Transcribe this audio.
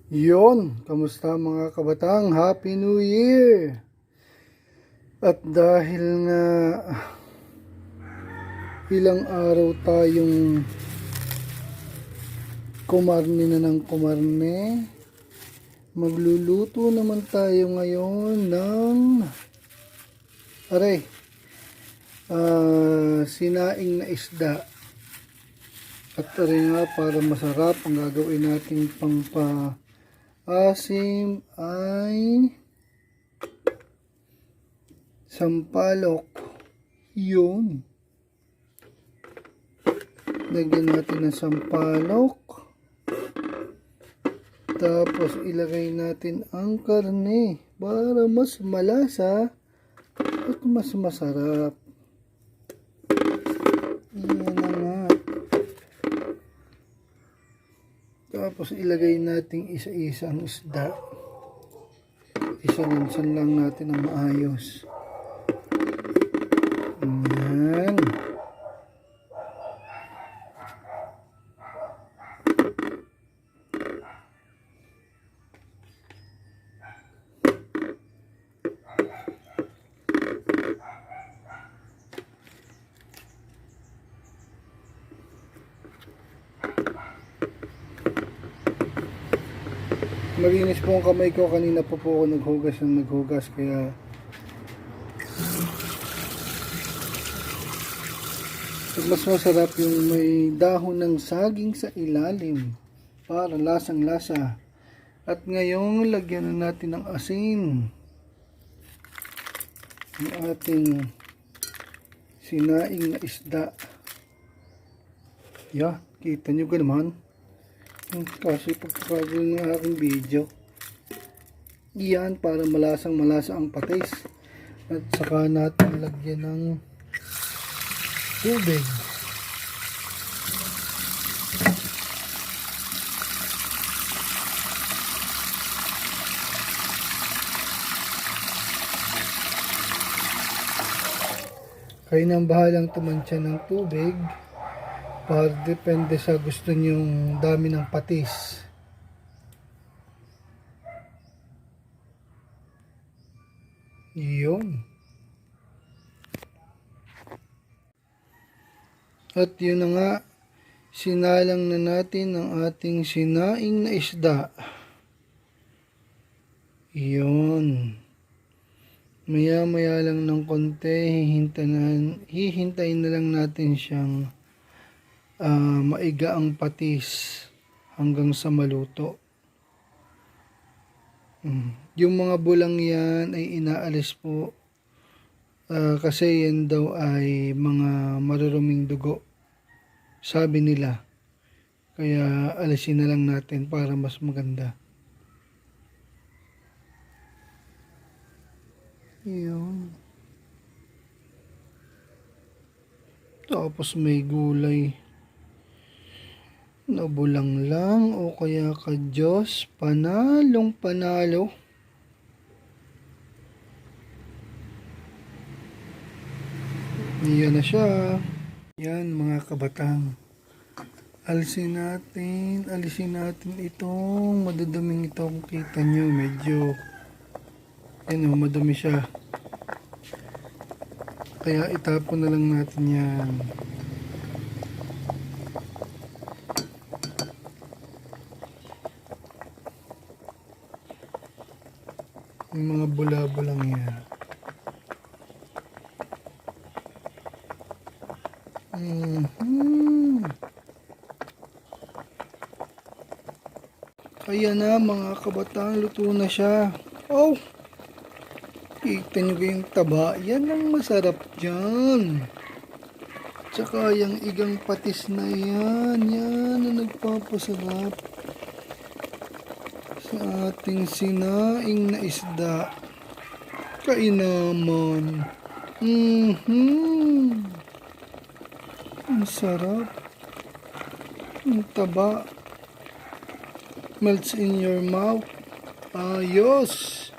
Kamusta mga kabatang? Happy New Year! At dahil nga ilang araw tayong kumarne na ng kumarne, magluluto naman tayo ngayon ng sinaing na isda. At nga para masarap ang gagawin nating asim ay sampalok. Lagyan natin ng sampalok. Tapos ilagay natin ang karne para mas malasa at mas masarap. Yan na nga. Tapos ilagay natin isa-isa ang isda. Isa-lansan lang natin ang maayos. Ayan. Malinis po ang kamay ko. Kanina po ako naghugas kaya mas masarap yung may dahon ng saging sa ilalim para lasang lasa. At ngayon lagyan na natin ng asin yung ating sinaing na isda. Kita nyo ka naman kasi pagkakagulo ng aking video. Yan para malasang malasa ang patis. At saka natin lagyan ng tubig. Kayo nang bahalang tumansya ng tubig para depende sa gusto nyong dami ng patis. At yun na nga, sinalang na natin ang ating sinaing na isda. Maya lang ng konti, hihintayin na lang natin siyang maiga ang patis hanggang sa maluto. Yung mga bulang yan ay inaalis po kasi yan daw ay mga maruruming dugo, sabi nila. Kaya alisin na lang natin para mas maganda. Tapos may gulay na bulang lang o kaya ka Diyos, panalong panalo. Yan na siya. Yan mga kabatang, alisin natin itong maduduming ito. Kung kita nyo, medyo madumi siya, kaya itapon na lang natin yan. Yung mga bula-bulang yan. Kaya na mga kabatang, luto na siya. Kita nyo yung taba, yan ang masarap dyan. Tsaka yung igang patis na yan ang nagpapasarap sa ating sinaing na isda. Kainaman. Ang sarap. Ang taba melts in your mouth. Ayos.